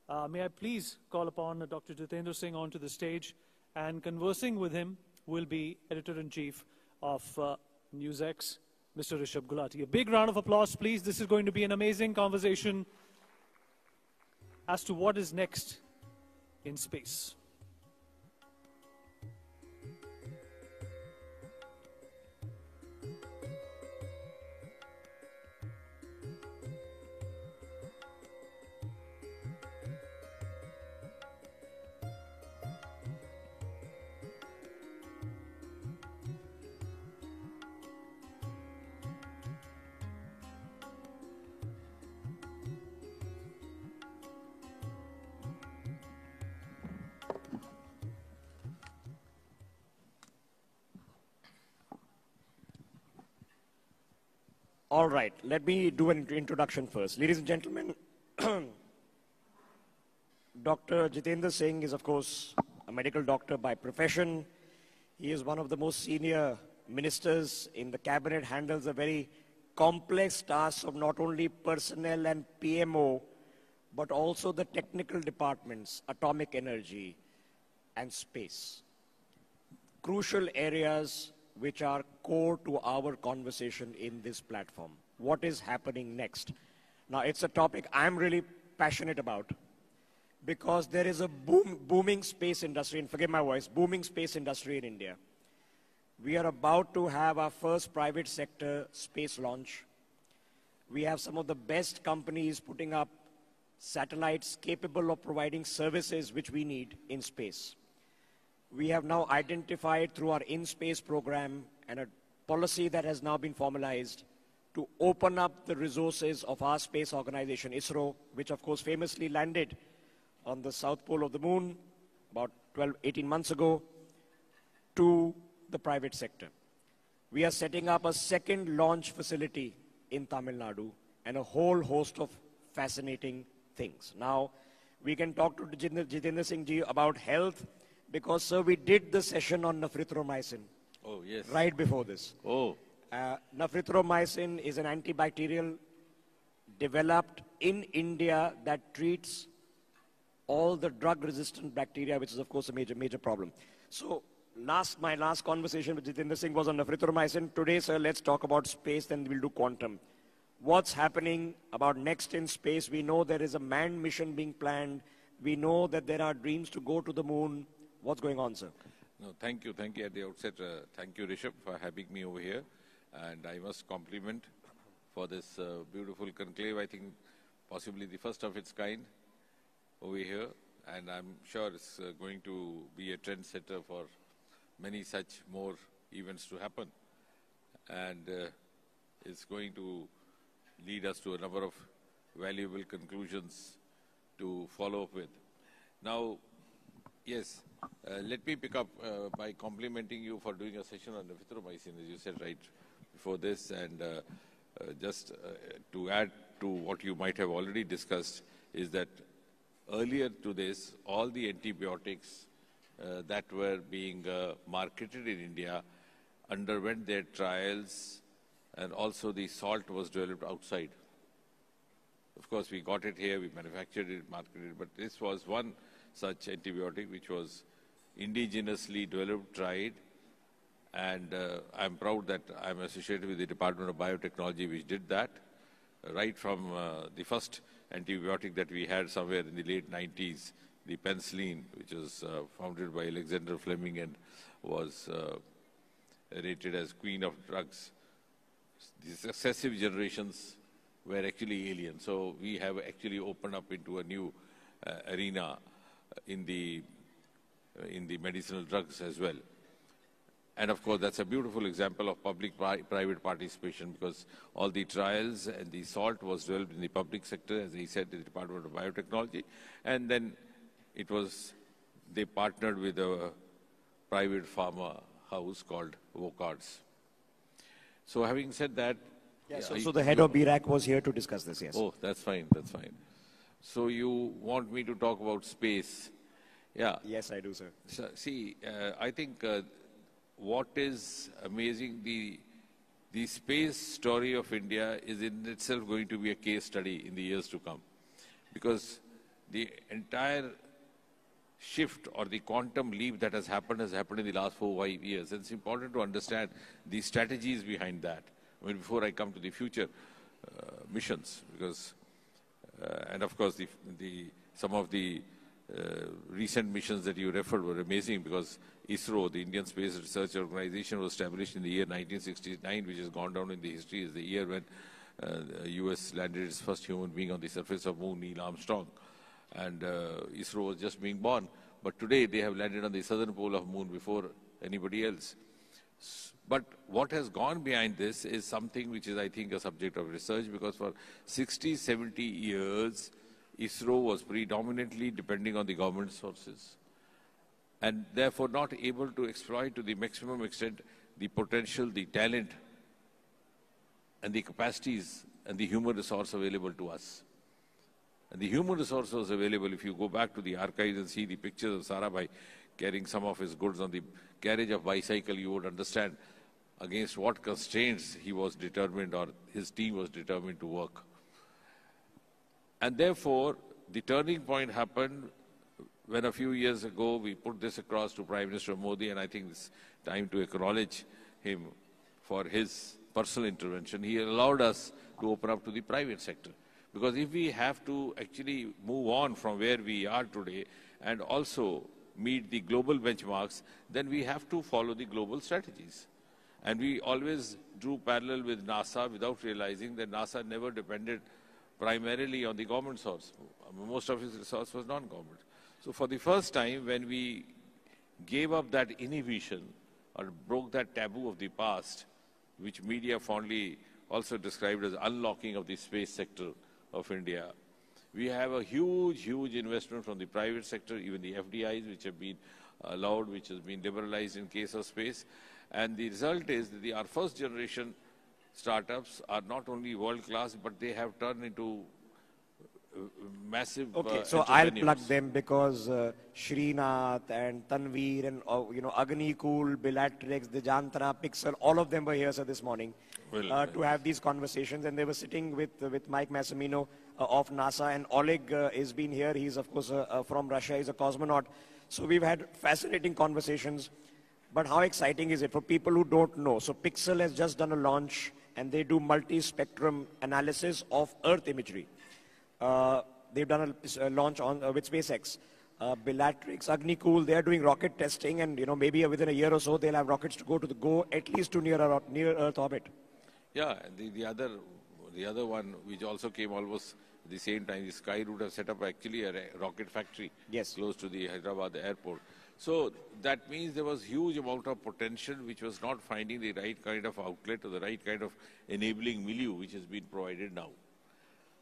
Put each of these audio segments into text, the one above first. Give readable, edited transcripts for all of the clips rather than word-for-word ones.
May I please call upon Dr. Jitendra Singh onto the stage, and conversing with him will be Editor-in-Chief of NewsX, Mr. Rishabh Gulati. A big round of applause, please. This is going to be an amazing conversation as to what is next in space. All right, let me do an introduction first. Ladies and gentlemen, Dr. Jitendra Singh is, of course, a medical doctor by profession. He is one of the most senior ministers in the cabinet, handles a very complex task of not only personnel and PMO, but also the technical departments, atomic energy and space. Crucial areas which are core to our conversation in this platform. What is happening next? Now, it's a topic I'm really passionate about because there is a booming space industry, and forgive my voice, booming space industry in India. We are about to have our first private sector space launch. We have some of the best companies putting up satellites capable of providing services which we need in space. We have now identified through our in-space program and a policy that has now been formalized to open up the resources of our space organization, ISRO, which of course famously landed on the south pole of the moon about 18 months ago, to the private sector. We are setting up a second launch facility in Tamil Nadu and a whole host of fascinating things. Now, we can talk to Jitendra Singh ji about health, because, sir, we did the session on nafrithromycin. Oh, yes. Right before this. Oh. Nafrithromycin is an antibacterial developed in India that treats all the drug-resistant bacteria, which is, of course, a major problem. So, my last conversation with Jitendra Singh was on nafrithromycin. Today, sir, let's talk about space, then we'll do quantum. What's happening about next in space? We know there is a manned mission being planned. We know that there are dreams to go to the moon. What's going on, sir? No, thank you. Thank you at the outset. Thank you, Rishabh, for having me over here. And I must compliment for this beautiful conclave. I think possibly the first of its kind over here. And I'm sure it's going to be a trendsetter for many such more events to happen. And it's going to lead us to a number of valuable conclusions to follow up with. Now, yes, let me pick up by complimenting you for doing a session on nafrithromycin, as you said right before this, and just to add to what you might have already discussed is that earlier to this, all the antibiotics that were being marketed in India underwent their trials, and also the salt was developed outside. Of course, we got it here, we manufactured it, marketed it, but this was one such antibiotic which was indigenously developed, tried, and I'm proud that I'm associated with the Department of Biotechnology which did that, right from the first antibiotic that we had somewhere in the late 90s, the penicillin, which was founded by Alexander Fleming and was rated as queen of drugs. The successive generations were actually alien. So we have actually opened up into a new arena in the medicinal drugs as well. And of course, that's a beautiful example of public-private participation, because all the trials and the salt was developed in the public sector, as he said, the Department of Biotechnology. And then they partnered with a private pharma house called Wocards. So having said that... Yes, so the head of BRAC was here to discuss this, yes. Oh, that's fine, that's fine. So you want me to talk about space? Yeah. Yes, I do, sir. So, see, I think what is amazing, the space story of India is in itself going to be a case study in the years to come. Because the entire shift or the quantum leap that has happened in the last 4 5 years. And it's important to understand the strategies behind that. I mean, before I come to the future missions, because and of course some of the recent missions that you referred were amazing, because ISRO, the Indian Space Research Organization, was established in the year 1969, which has gone down in the history as the year when the US landed its first human being on the surface of moon, Neil Armstrong. And ISRO was just being born. But today they have landed on the southern pole of moon before anybody else. But what has gone behind this is something which is, I think, a subject of research, because for 60, 70 years, ISRO was predominantly depending on the government sources and therefore not able to exploit to the maximum extent the potential, the talent, and the capacities and the human resource available to us. And the human resource was available. If you go back to the archives and see the pictures of Sarabhai carrying some of his goods on the carriage of bicycle, you would understand against what constraints he was determined, or his team was determined to work. And therefore, the turning point happened when a few years ago we put this across to Prime Minister Modi, and I think it's time to acknowledge him for his personal intervention. He allowed us to open up to the private sector. Because if we have to actually move on from where we are today and also meet the global benchmarks, then we have to follow the global strategies. And we always drew parallel with NASA without realizing that NASA never depended primarily on the government source. Most of its resource was non-government. So for the first time, when we gave up that inhibition or broke that taboo of the past, which media fondly also described as unlocking of the space sector of India, we have a huge, huge investment from the private sector, even the FDIs, which have been allowed, which has been liberalized in case of space. And the result is that our first generation startups are not only world-class, but they have turned into massive Okay, so I'll plug them, because Srinath and Tanveer and Agnikul, Bellatrix, Dejantara, Pixel, all of them were here, sir, this morning to have these conversations, and they were sitting with Mike Massimino of NASA, and Oleg has been here. He's of course from Russia. He's a cosmonaut. So we've had fascinating conversations. But how exciting is it for people who don't know? So Pixel has just done a launch, and they do multi-spectrum analysis of Earth imagery. They've done a launch on with SpaceX. Bellatrix, Agnikul, they are doing rocket testing, and maybe within a year or so they'll have rockets to go at least to near Earth orbit. Yeah, the other one which also came almost at the same time, the Skyroot has set up actually a rocket factory close to the Hyderabad airport. So that means there was huge amount of potential which was not finding the right kind of outlet or the right kind of enabling milieu which has been provided now.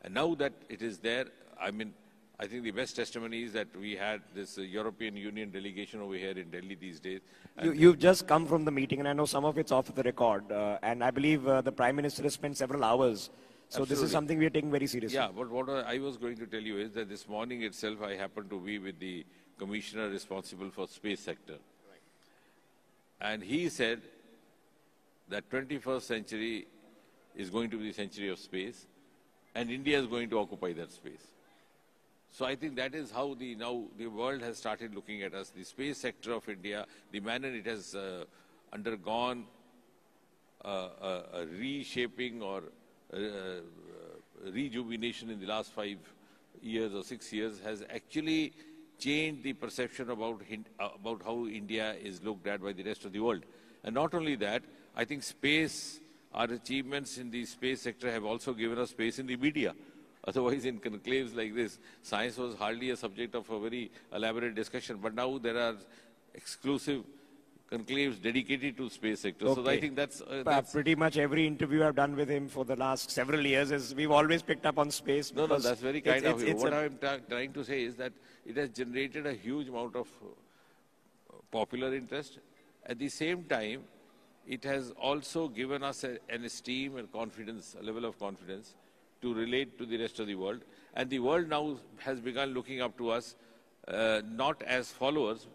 And now that it is there, I mean, I think the best testimony is that we had this European Union delegation over here in Delhi these days. You've just come from the meeting, and I know some of it's off the record. And I believe the Prime Minister has spent several hours. So Absolutely. This is something we are taking very seriously. Yeah, but what I was going to tell you is that this morning itself, I happened to be with the commissioner responsible for space sector. Right. And he said that 21st century is going to be the century of space, and India is going to occupy that space. So I think that is how now the world has started looking at us. The space sector of India, the manner it has undergone a reshaping or rejuvenation in the last 5 years or 6 years, has actually changed the perception about how India is looked at by the rest of the world. And not only that, I think space, our achievements in the space sector have also given us space in the media. Otherwise, in conclaves like this, science was hardly a subject of a very elaborate discussion. But now there are exclusive conclaves dedicated to space sector. Okay. So I think that's pretty much every interview I've done with him for the last several years is we've always picked up on space. No, that's very kind of you. What I'm trying to say is that it has generated a huge amount of popular interest. At the same time, it has also given us an esteem and confidence, a level of confidence to relate to the rest of the world. And the world now has begun looking up to us, not as followers,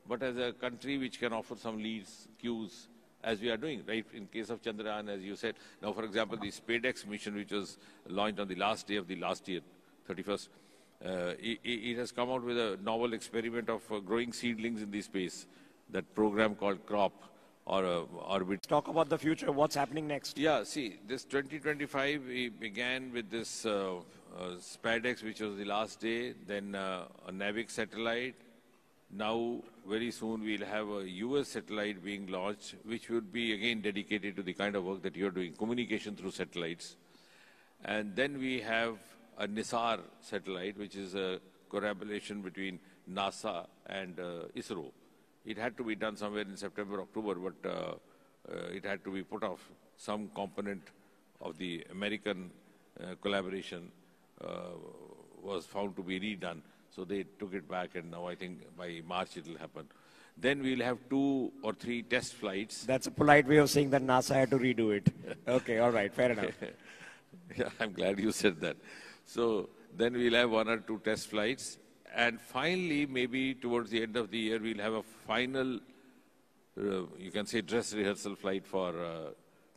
but as a country which can offer some leads, cues, as we are doing, right? In case of Chandrayaan, as you said. Now, for example, the SpaceX mission, which was launched on the last day of the last year, 31st it has come out with a novel experiment of growing seedlings in the space, that program called CROP or Orbit. Let's talk about the future. What's happening next? Yeah, see, this 2025, we began with this SpaceX, which was the last day, then a NAVIC satellite. Now, very soon, we'll have a US satellite being launched, which would be, again, dedicated to the kind of work that you're doing, communication through satellites. And then we have a NISAR satellite, which is a collaboration between NASA and ISRO. It had to be done somewhere in September, October, but it had to be put off. Some component of the American collaboration was found to be redone. So they took it back, and now I think by March it will happen. Then we'll have 2 or 3 test flights. That's a polite way of saying that NASA had to redo it. Okay, all right, fair enough. Yeah, I'm glad you said that. So then we'll have 1 or 2 test flights. And finally, maybe towards the end of the year, we'll have a final, you can say, dress rehearsal flight for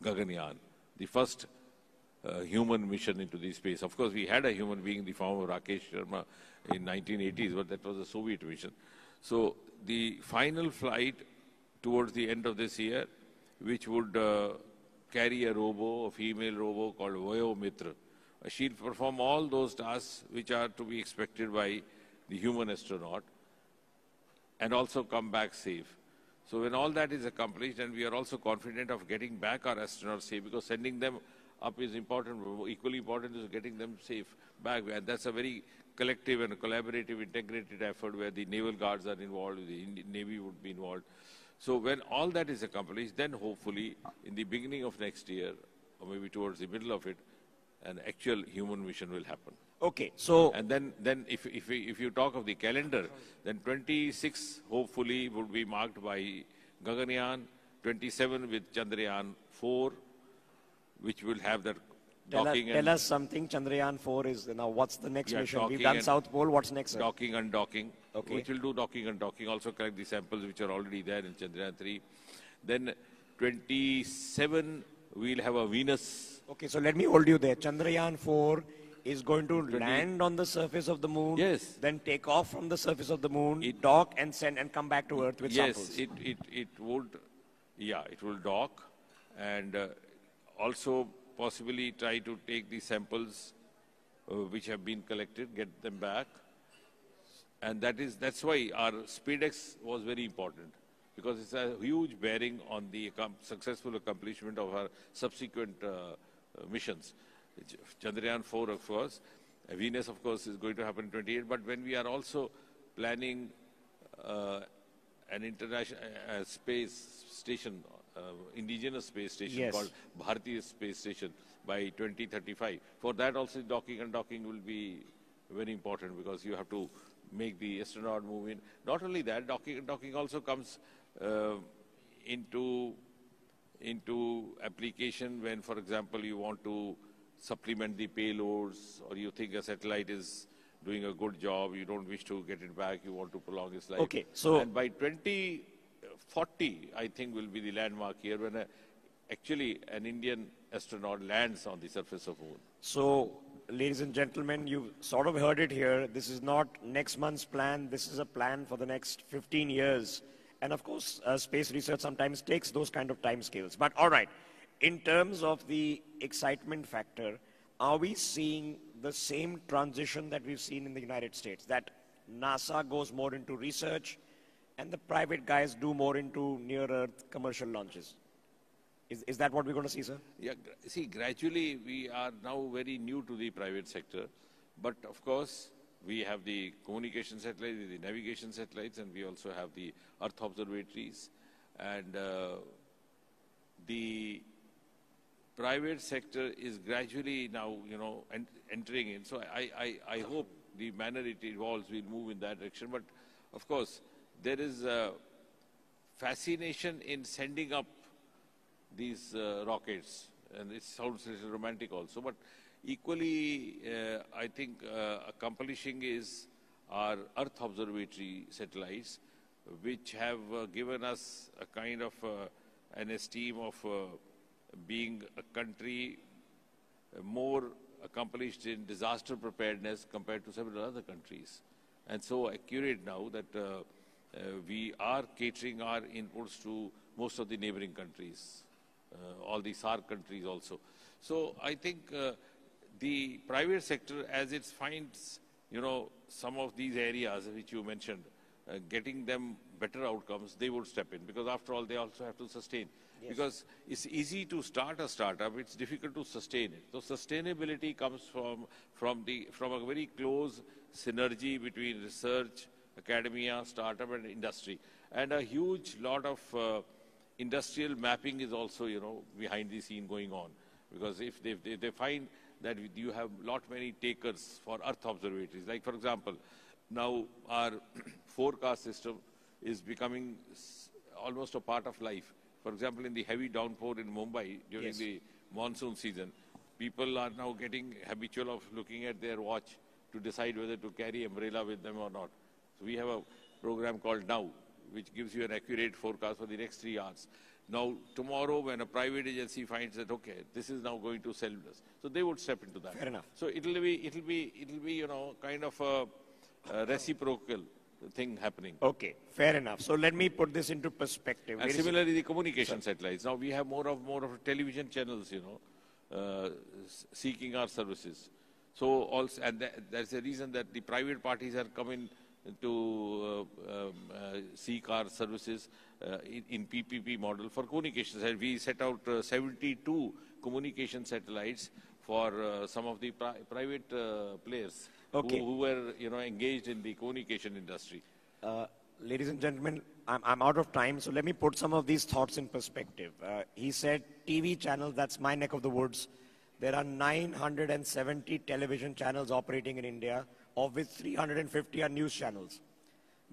Gaganyaan, the first human mission into the space. Of course, we had a human being in the form of Rakesh Sharma in 1980s, but that was a Soviet mission. So the final flight towards the end of this year, which would carry a robo, a female robo called Vayo Mitra. She'll perform all those tasks which are to be expected by the human astronaut and also come back safe. So when all that is accomplished, and we are also confident of getting back our astronauts safe, because sending them up is important, equally important is getting them safe back. And that's a very collective and collaborative, integrated effort where the naval guards are involved, the Navy would be involved. So when all that is accomplished, then hopefully in the beginning of next year, or maybe towards the middle of it, an actual human mission will happen. Okay, so... And then if you talk of the calendar, then 26 hopefully would be marked by Gaganyaan, 27 with Chandrayaan 4, which will have that docking. Tell us something. Chandrayaan 4 is now. What's the next mission? We've done and South Pole. What's next, sir? Docking and docking, Okay. which will do docking and docking, also collect the samples which are already there in Chandrayaan 3. Then 27, we'll have a Venus. Okay, so let me hold you there. Chandrayaan 4 is going to land on the surface of the moon, Yes. then take off from the surface of the moon, dock and send and come back to Earth with Yes, samples. it would, yeah, it will dock, and also possibly try to take the samples which have been collected, get them back. And that's why our SpaceX was very important, because it's a huge bearing on the successful accomplishment of our subsequent missions. Chandrayaan 4, of course. Venus, of course, is going to happen in 28. But when we are also planning an international space station, indigenous space station Yes. called Bharatiya Space Station by 2035. For that also, docking and docking will be very important, because you have to make the astronaut move in. Not only that, docking and docking also comes into application when, for example, you want to supplement the payloads, or you think a satellite is doing a good job, you don't wish to get it back, you want to prolong its life. Okay, so... And by 2040, I think, will be the landmark year when actually an Indian astronaut lands on the surface of Moon. So, ladies and gentlemen, you sort of heard it here. This is not next month's plan. This is a plan for the next 15 years. And of course, space research sometimes takes those kind of time scales. But all right, in terms of the excitement factor, are we seeing the same transition that we've seen in the United States? That NASA goes more into research and the private guys do more into near-Earth commercial launches? Is that what we're going to see, sir? Yeah, see, gradually we are now very new to the private sector. But of course, we have the communication satellites, the navigation satellites, and we also have the Earth observatories. And the private sector is gradually now, entering in. So I hope the manner it evolves will move in that direction. But of course, there is a fascination in sending up these rockets, and it sounds a little romantic also, but equally, I think accomplishing is our Earth observatory satellites, which have given us a kind of an esteem of being a country more accomplished in disaster preparedness compared to several other countries. And so accurate now that we are catering our inputs to most of the neighboring countries, all the SAARC countries also. So I think the private sector, as it finds, some of these areas which you mentioned, getting them better outcomes, they would step in, because after all, they also have to sustain. Yes. Because it's easy to start a startup, it's difficult to sustain it. So sustainability comes from a very close synergy between research, academia, startup, and industry. And a huge lot of industrial mapping is also, behind the scene going on. Because if they find that you have many takers for Earth observatories, like for example, now our forecast system is becoming almost a part of life. For example, in the heavy downpour in Mumbai during yes. the monsoon season, people are now getting habitual of looking at their watch to decide whether to carry umbrella with them or not. So we have a program called Now, which gives you an accurate forecast for the next 3 hours. Now, tomorrow, when a private agency finds that, okay, this is now going to sell us, so they would step into that. Fair enough. So it'll be, kind of a reciprocal thing happening. Okay, fair enough. So let me put this into perspective. And similarly, the communication satellites. Now we have more of television channels, seeking our services. So also, and that's the reason that the private parties are coming to seek our services in PPP model for communications. And we set out 72 communication satellites for some of the private players who were engaged in the communication industry. Ladies and gentlemen, I'm out of time, so let me put some of these thoughts in perspective. He said TV channels, that's my neck of the woods. There are 970 television channels operating in India, of which 350 are news channels.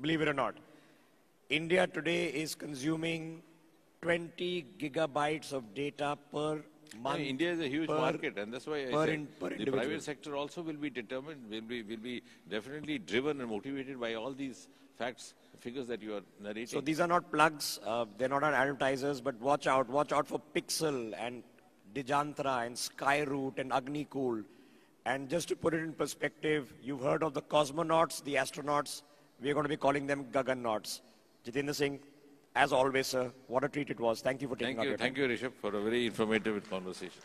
Believe it or not. India today is consuming 20 gigabytes of data per month. India is a huge market, and that's why I said the private sector also will be determined, will be definitely driven and motivated by all these facts, figures that you are narrating. So these are not plugs, they're not advertisers, but watch out for Pixel and Dijantra and Skyroot and Agnikul. And just to put it in perspective, you've heard of the cosmonauts, the astronauts. We're going to be calling them Gagannauts. Jitendra Singh, as always, sir, what a treat it was. Thank you for taking our time. Thank you, Rishabh, for a very informative conversation.